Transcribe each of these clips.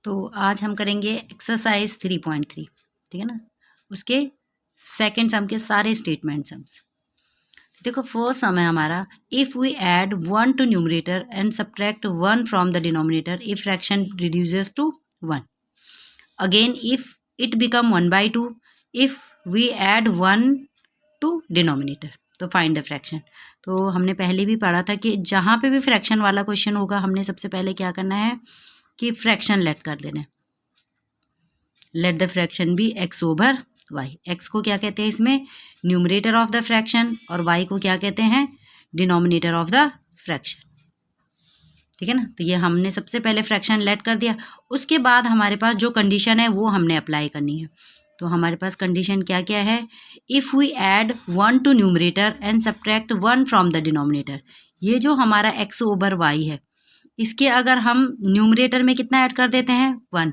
तो आज हम करेंगे एक्सरसाइज 3.3, ठीक है ना। उसके सेकंड सम के सारे स्टेटमेंट सम्स। देखो फर्स्ट सम है हमारा, if we add 1 to numerator and subtract 1 from the denominator if fraction reduces to 1। Again if it become 1/2 if we add 1 to denominator, तो फाइंड द फ्रैक्शन। तो हमने पहले भी पढ़ा था कि जहाँ पे भी फ्रैक्शन वाला क्वेश्चन होगा हमने सबसे पहले क्या करना है कि फ्रैक्शन लेट कर देना है। Let the fraction be x over y. X को क्या कहते हैं इसमें, न्यूमरेटर ऑफ द फ्रैक्शन, और वाई को क्या कहते हैं, डिनोमिनेटर ऑफ द फ्रैक्शन, ठीक है ना। तो ये हमने सबसे पहले फ्रैक्शन लेट कर दिया। उसके बाद हमारे पास जो कंडीशन है वो हमने अप्लाई करनी है। तो हमारे पास कंडीशन क्या क्या है, if we add 1 to numerator and subtract 1 from the denominator. ये जो हमारा एक्स ओवर वाई है, इसके अगर हम न्यूमरेटर में कितना ऐड कर देते हैं 1,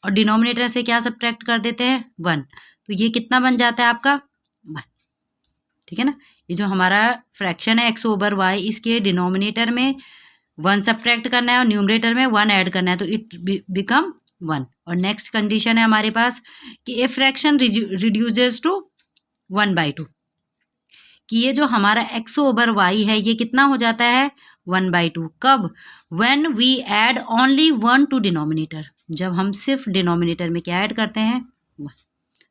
और डिनोमिनेटर से क्या सब्ट्रैक्ट कर देते हैं 1, तो ये कितना बन जाता है आपका 1, ठीक है ना। ये जो हमारा फ्रैक्शन है एक्स ओवर वाई, इसके डिनोमिनेटर में 1 सब्ट्रैक्ट करना है और न्यूमरेटर में 1 ऐड करना है, तो इट बिकम 1। और नेक्स्ट कंडीशन है हमारे पास कि ए फ्रैक्शन रिड्यूसेस टू 1/2, कि ये जो हमारा एक्स ओवर वाई है ये कितना हो जाता है 1/2। कब, when we add only 1 to denominator, जब हम सिर्फ डिनोमिनेटर में क्या ऐड करते हैं 1।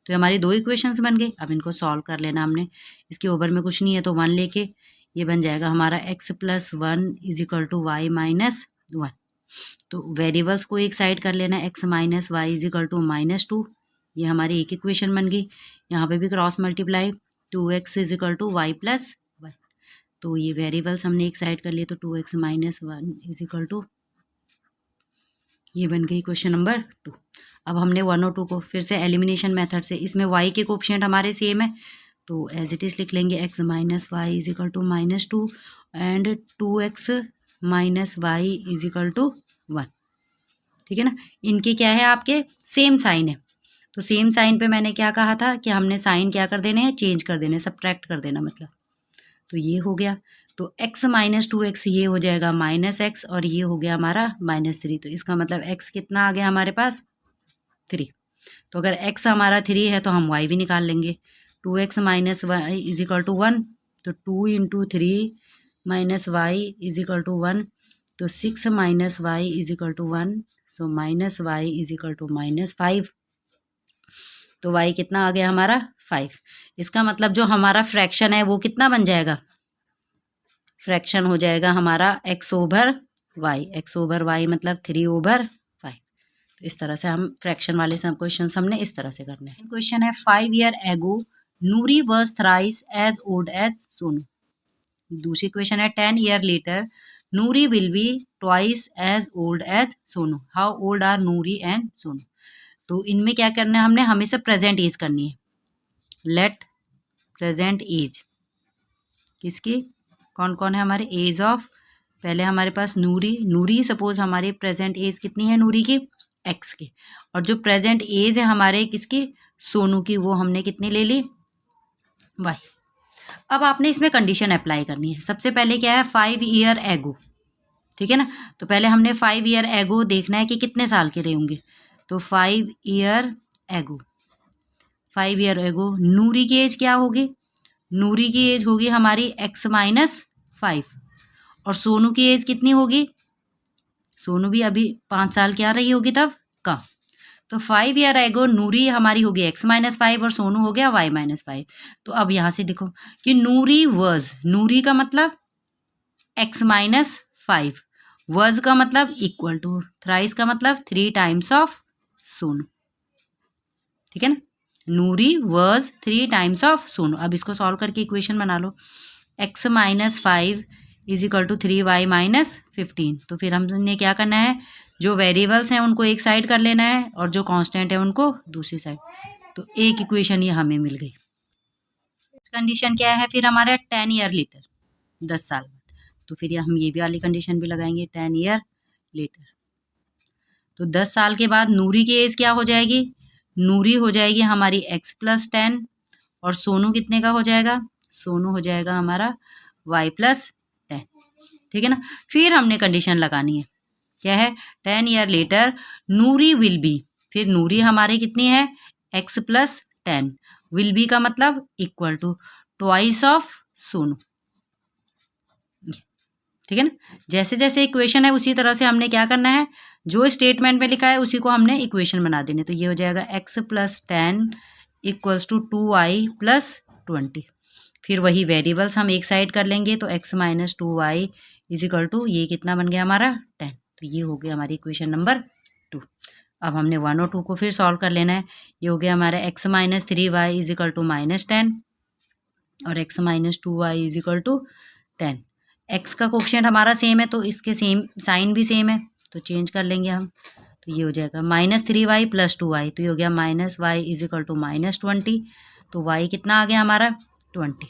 तो हमारी 2 इक्वेशंस बन गई। अब इनको सॉल्व कर लेना हमने। इसके ओवर में कुछ नहीं है तो 1 लेके ये बन जाएगा हमारा x + 1 = y - 1। तो वेरिएबल्स को एक साइड कर लेना, x - y = -2। ये हमारी एक इक्वेशन बन गई। यहाँ पे भी क्रॉस मल्टीप्लाई, 2x = y + 1। तो ये वेरिएबल्स हमने एक साइड कर लिए, तो 2x - 1 = ये बन गई क्वेश्चन नंबर 2। अब हमने 1 और 2 को फिर से एलिमिनेशन मेथड से, इसमें y के कोफिशिएंट हमारे सेम है तो एज इट इज़ लिख लेंगे, x - y = -2 and 2x - y = 1, ठीक है ना। इनके क्या है, आपके सेम साइन है। तो सेम साइन पे मैंने क्या कहा था कि हमने साइन क्या कर देने हैं, चेंज कर देने, सब्ट्रैक्ट कर देना मतलब। तो ये हो गया, तो x - 2x ये हो जाएगा -x, और ये हो गया हमारा -3। तो इसका मतलब x कितना आ गया हमारे पास 3। तो अगर x हमारा 3 है तो हम y भी निकाल लेंगे। 2x - y = 1, तो 2 × 3 - y = 1, तो 6 - y = 1, सो -y = -5। तो y कितना आ गया हमारा 5। इसका मतलब जो हमारा फ्रैक्शन है वो कितना बन जाएगा, फ्रैक्शन हो जाएगा हमारा x ओवर y मतलब 3/5। तो इस तरह से हम फ्रैक्शन वाले सब क्वेश्चन हमने इस तरह से करने हैं। क्वेश्चन है 5 year ago Noori was thrice as old as Sonu. दूसरी क्वेश्चन है 10 year later Noori will be twice as old as Sonu. How old are Noori and Sonu. तो इनमें क्या करना है, हमने हमेशा प्रेजेंट एज करनी है। लेट प्रेजेंट एज किसकी, कौन कौन है हमारे, एज ऑफ, पहले हमारे पास नूरी सपोज हमारी प्रेजेंट एज कितनी है नूरी की, एक्स की, और जो प्रेजेंट एज है हमारे किसकी, सोनू की, वो हमने कितनी ले ली, वाई। अब आपने इसमें कंडीशन अप्लाई करनी है। सबसे पहले क्या है, 5 ईयर एगो, ठीक है ना। तो पहले हमने 5 ईयर एगो देखना है कि कितने साल के रहे होंगे। तो 5 ईयर एगो नूरी की एज क्या होगी, नूरी की एज होगी हमारी x - 5, और सोनू की एज कितनी होगी, सोनू भी अभी 5 साल क्या रही होगी तब कम। तो 5 ईयर एगो नूरी हमारी होगी x - 5 और सोनू हो गया y - 5। तो अब यहाँ से देखो कि नूरी वर्ज, नूरी का मतलब x - 5, वर्ज का मतलब इक्वल टू, थ्राइस का मतलब 3 टाइम्स ऑफ सोनू, ठीक है ना। नूरी वर्ज 3 टाइम्स ऑफ सोनू। अब इसको सॉल्व करके इक्वेशन बना लो, x - 5 = 3y - 15। तो फिर हमने क्या करना है, जो वेरिएबल्स हैं उनको एक साइड कर लेना है और जो कांस्टेंट है उनको दूसरी साइड। तो एक इक्वेशन ये हमें मिल गई। कंडीशन क्या है फिर हमारा, 10 ईयर लेटर, 10 साल बाद। तो फिर हम ये भी वाली कंडीशन भी लगाएंगे, 10 ईयर लेटर। तो 10 साल के बाद नूरी की एज क्या हो जाएगी, नूरी हो जाएगी हमारी x + 10, और सोनू कितने का हो जाएगा, सोनू हो जाएगा हमारा y + 10, ठीक है ना। फिर हमने कंडीशन लगानी है, क्या है 10 year later Noori will B, फिर नूरी हमारे कितनी है x प्लस 10, विल बी का मतलब equal to twice of Sonu. ठीक है ना, जैसे जैसे इक्वेशन है उसी तरह से हमने क्या करना है, जो स्टेटमेंट में लिखा है उसी को हमने इक्वेशन बना देने। तो ये हो जाएगा x plus 10 equals to 2y plus 20। फिर वही वेरिएबल्स हम एक साइड कर लेंगे, तो x minus 2y is equal to ये कितना बन गया हमारा 10। तो ये हो गया हमारी इक्वेशन नंबर 2। अब हमने 1 और 2 को फिर सॉल्व कर लेना है। ये हो गया हमारा x minus 3y is equal to minus 10 और x minus 2y is equal to 10। x का कोफिशिएंट हमारा सेम है तो इसके सेम साइन भी सेम है, तो चेंज कर लेंगे हम। तो ये हो जाएगा माइनस 3y प्लस 2y, तो ये हो गया minus y is equal to minus 20। तो y कितना आ गया हमारा 20।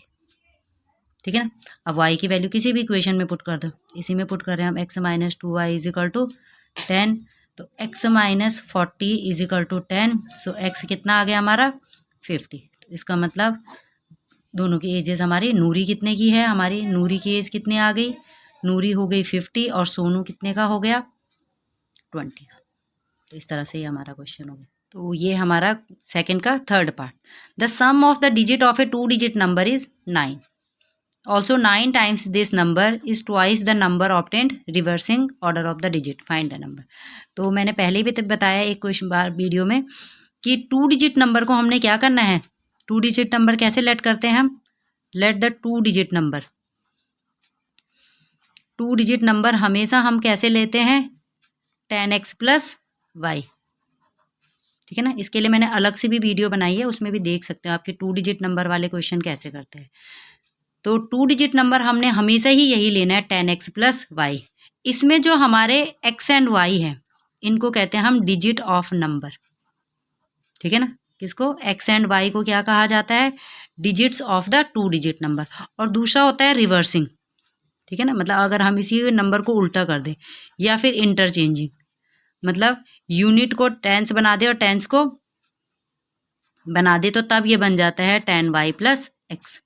ठीक है ना, अब y की वैल्यू किसी भी इक्वेशन में पुट कर दो, इसी में पुट कर रहे हैं हम x minus 2y is equal to 10। तो x minus 40 is equal to 10। So x कितना आ गया हमारा 50। तो इसका मतलब दोनों की एजेस हमारी, नूरी कितने की है, हमारी नूरी की एज कितने आ गई, नूरी हो गई 50 और सोनू कितने का हो गया 20 का। तो इस तरह से ये हमारा क्वेश्चन हो गया। तो ये हमारा सेकंड का third part. The sum of the digit of a 2 digit number is 9। Also 9 times this number is twice the number obtained reversing order of the digit, find the number. तो मैंने पहले भी बताया एक क्वेश्चन बार video में कि 2 digit number को हमने क्या करना है, 2 डिजिट नंबर कैसे लेट करते हैं हम, let the 2 digit number, 2 digit number हमेशा हम कैसे लेते हैं 10x प्लस y। ठीक है ना, इसके लिए मैंने अलग से भी वीडियो बनाई है, उसमें भी देख सकते हो आपके 2 डिजिट नंबर वाले क्वेश्चन कैसे करते हैं। तो 2 डिजिट नंबर हमने हमेशा ही यही लेना है 10x प्लस y। इसमें जो हमारे x एंड y हैं इनको कहते हैं हम डिजिट ऑफ नंबर। ठीक है ना, किसको x एंड y को क्या कहा जाता है, digits of the 2 digit number. और दूसरा होता है रिवर्सिंग। ठीक है ना, मतलब अगर हम इसी नंबर को उल्टा कर दें या फिर इंटरचेंजिंग, मतलब यूनिट को टेंस बना दे और टेंस को बना दे, तो तब ये बन जाता है 10y प्लस x।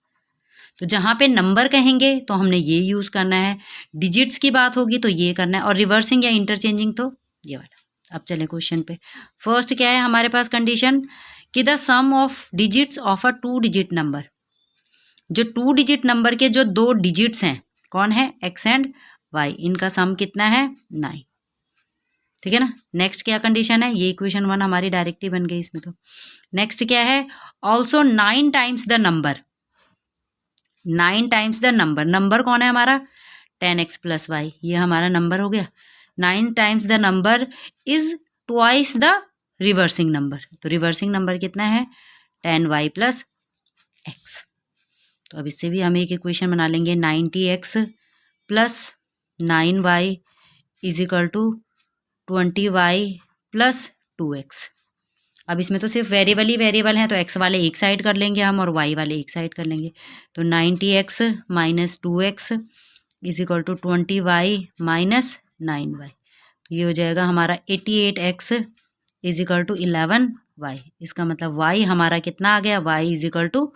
तो जहाँ पे नंबर कहेंगे तो हमने ये यूज़ करना है, डिजिट्स की बात होगी तो ये करना है, और रिवर्सिंग या इंटरचेंजिंग तो ये वाला। अब चलें क्वेश्चन पे। फर्स्ट क्या है हमारे पास कंडीशन कि the sum of digits of a 2 digit number, जो 2 डिजिट नंबर के जो 2 डिजिट्स हैं कौन है x एंड y, इनका सम कितना है 9। ठीक है ना, नेक्स्ट क्या कंडीशन है, ये इक्वेशन 1 हमारी डायरेक्टली बन गई इसमें। तो नेक्स्ट क्या है, also 9 times the number, 9 times the number, number कौन है हमारा 10x प्लस y, ये हमारा नंबर हो गया। 9 times the number is twice the reversing number, तो रिवर्सिंग नंबर कितना है 10y प्लस x। तो अब इससे भी हम एक इक्वेशन बना लेंगे, 90x plus 9y is equal to 20y plus 2x। अब इसमें तो सिर्फ वेरिएबल ही वेरिएबल हैं, तो x वाले एक साइड कर लेंगे हम और y वाले एक साइड कर लेंगे। तो 90x minus 2x is equal to 20y minus 9y। तो ये हो जाएगा हमारा 88x is equal to 11y। इसका मतलब y हमारा कितना आ गया, y is equal to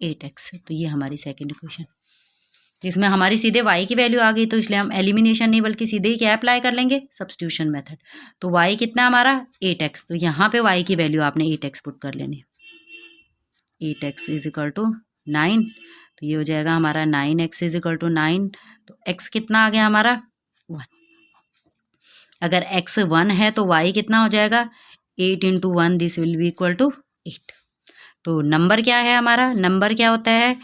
8x। तो ये हमारी सेकेंड इक्वेशन। तो इसमें हमारी सीधे y की वैल्यू आ गई, तो इसलिए हम एलिमिनेशन नहीं बल्कि सीधे ही क्या अप्लाई कर लेंगे, सब्स्टिट्यूशन मेथड। तो y कितना हमारा 8x, तो यहाँ पे y की वैल्यू आपने 8x पुट कर लेनी है। 8x इज इक्वल टू 9, तो ये हो जाएगा हमारा 9x इज इक्वल टू 9। तो x कितना आ गया हमारा 1। अगर x 1 है तो y कितना हो जाएगा 8 into 1, this will be equal to 8। तो नंबर क्या है हमारा, नंबर क्या होता है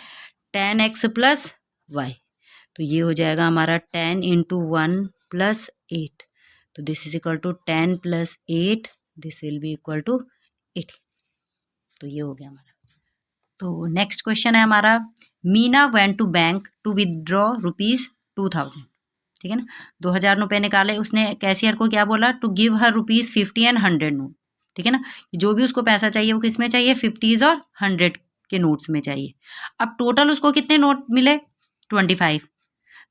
10x प्लस y। तो ये हो जाएगा हमारा 10 इंटू 1 प्लस 8। तो this is equal to 10 plus 8, this will be equal to 80। तो ये हो गया हमारा। तो नेक्स्ट क्वेश्चन है हमारा, Meena went to bank to withdraw ₹2000। ठीक है ना, 2000 रुपये निकाले उसने, कैशियर को क्या बोला, to give her ₹50 and 100 note. ठीक है ना, जो भी उसको पैसा चाहिए वो किस में चाहिए, 50s और 100 के नोट्स में चाहिए। अब टोटल उसको कितने नोट मिले 25।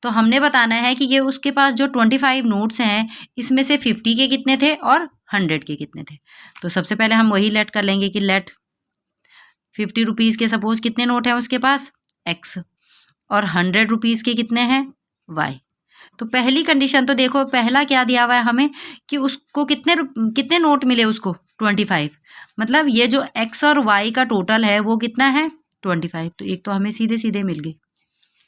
तो हमने बताना है कि ये उसके पास जो 25 नोट्स हैं इसमें से 50 के कितने थे और 100 के कितने थे। तो सबसे पहले हम वही लेट कर लेंगे कि लेट 50 रुपीज़ के सपोज कितने नोट हैं उसके पास x, और 100 रुपीज़ के कितने हैं y। तो पहली कंडीशन तो देखो, पहला क्या दिया हुआ है हमें कि उसको कितने नोट मिले उसको 25, मतलब ये जो x और y का टोटल है वो कितना है 25। तो एक तो हमें सीधे सीधे मिल गई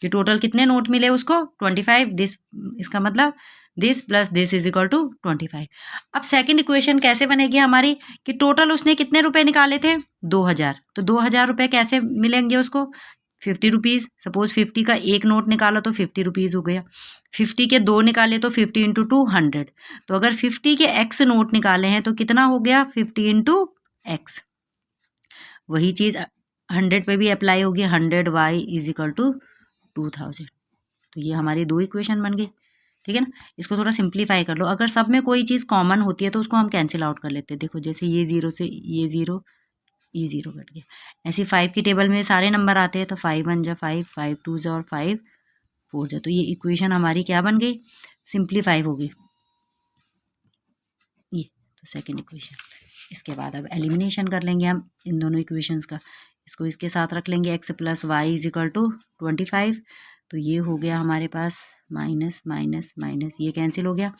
कि टोटल कितने नोट मिले उसको 25, दिस, इसका मतलब this plus this is equal to 25। अब सेकंड इक्वेशन कैसे बनेगी हमारी कि टोटल उसने कितने रुपए निकाले थे 2000, तो 2000 रुपये कैसे मिलेंगे उसको 50 रुपीज़। सपोज 50 का एक नोट निकाला तो 50 रुपीज़ हो गया, 50 के 2 निकाले तो 50 इंटू 2 100। तो अगर 50 के x नोट निकाले हैं तो कितना हो गया 50 इंटू एक्स। वही चीज़ 100 पे भी अप्लाई होगी, 100y इज इक्वल टू 2000। तो ये हमारी दो इक्वेशन बन गई, ठीक है ना। इसको थोड़ा सिंप्लीफाई कर लो, अगर सब में कोई चीज़ कॉमन होती है तो उसको हम कैंसिल आउट कर लेते हैं। देखो जैसे ये 0 से ये 0, ये 0 कट गया। ऐसे 5 की टेबल में सारे नंबर आते हैं तो 5 1 जा 5, 5 2 जा और 5 4 जा। तो ये इक्वेशन हमारी क्या बन गई, सिंप्लीफाई हो गई ये। तो सेकंड इक्वेशन। इसके बाद अब एलिमिनेशन कर लेंगे हम इन दोनों इक्वेशंस का। इसको इसके साथ रख लेंगे, x plus y is equal to 25। तो ये हो गया हमारे पास माइनस माइनस माइनस, ये कैंसिल हो गया।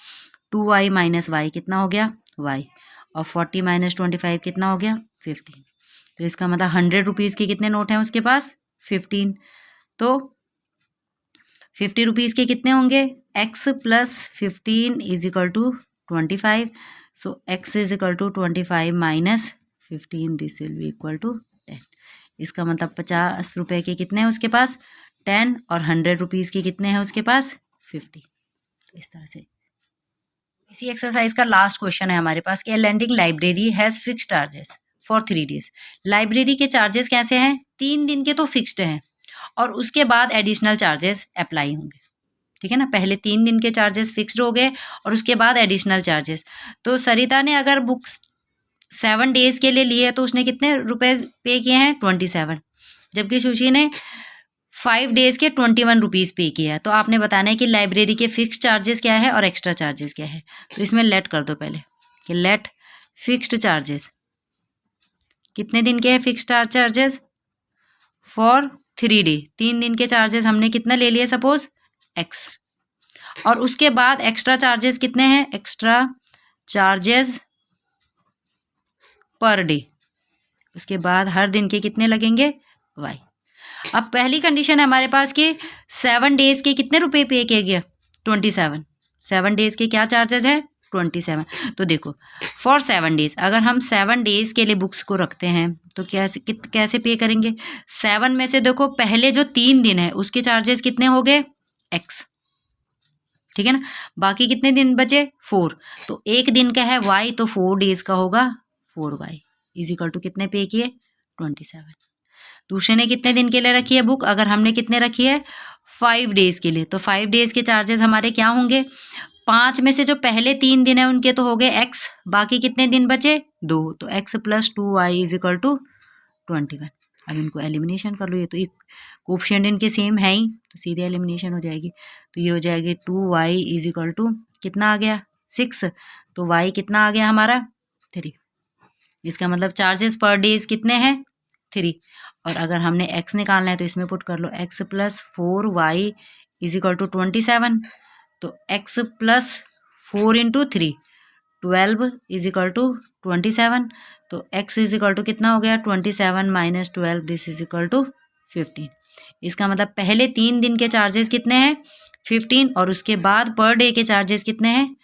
2y माइनस वाई कितना हो गया y, और 40 माइनस 25 कितना हो गया 15। तो इसका मतलब 100 रुपीज़ के कितने नोट हैं उसके पास 15। तो 50 रुपीज़ के कितने होंगे, x plus 15 is equal to 25। So x is equal to 25 minus 15, this will be equal to 10। इसका मतलब 50 रुपये के कितने हैं उसके पास 10, और 100 रुपीज़ के कितने हैं उसके पास 50। तो इस तरह से। इसी एक्सरसाइज का लास्ट क्वेश्चन है हमारे पास कि lending library has fixed charges for 3 days। Library के चार्जेस कैसे हैं, 3 दिन के तो फिक्स्ड हैं और उसके बाद एडिशनल चार्जेस अप्लाई होंगे, ठीक है ना। पहले 3 दिन के चार्जेस फिक्स्ड हो गए और उसके बाद एडिशनल चार्जेस। तो सरिता ने अगर बुक्स 7 days के लिए लिए तो उसने कितने रुपए पे किए हैं 27, जबकि सुशी ने 5 days के 21 रुपीज़ पे किया है। तो आपने बताना है कि लाइब्रेरी के फिक्स्ड चार्जेस क्या है और एक्स्ट्रा चार्जेस क्या है। तो इसमें लेट कर दो पहले कि लेट फिक्स्ड चार्जेस कितने दिन के हैं, फिक्स्ड चार्जेस फॉर 3 day, 3 दिन के चार्जेस हमने कितना ले लिए सपोज x, और उसके बाद एक्स्ट्रा चार्जेस कितने हैं, एक्स्ट्रा चार्जेस पर डे, उसके बाद हर दिन के कितने लगेंगे y। अब पहली कंडीशन है हमारे पास कि 7 days के कितने रुपए पे किया गया 27, 7 days के क्या चार्जेस है 27। तो देखो फॉर 7 days, अगर हम 7 days के लिए बुक्स को रखते हैं तो कैसे पे करेंगे, 7 में से देखो पहले जो 3 दिन है उसके चार्जेस कितने हो गए x, ठीक है ना। बाकी कितने दिन बचे 4, तो एक दिन का है y, तो 4 days का होगा 4y इज इक्वल टू कितने पे किए 27। दूसरे ने कितने दिन के लिए रखी है बुक, अगर हमने कितने रखी है 5 days के लिए, तो 5 days के चार्जेस हमारे क्या होंगे, 5 में से जो पहले 3 दिन है उनके तो हो गए x, बाकी कितने दिन बचे 2, तो x plus 2y is equal to 21। अब इनको एलिमिनेशन कर लो, ये तो एक कोफिशिएंट इनके सेम है ही तो सीधे एलिमिनेशन हो जाएगी। तो ये हो जाएगी 2y इज इक्वल टू कितना आ गया 6, तो y कितना आ गया हमारा 3। इसका मतलब चार्जेस पर डेज कितने हैं 3, और अगर हमने x निकालना है तो इसमें पुट कर लो x plus 4y is equal to 27। तो x plus 4 into 3 12 is equal to 27। तो x इज इक्वल टू कितना हो गया 27 minus 12, this is equal to 15। इसका मतलब पहले 3 दिन के चार्जेस कितने हैं 15, और उसके बाद पर डे के चार्जेस कितने हैं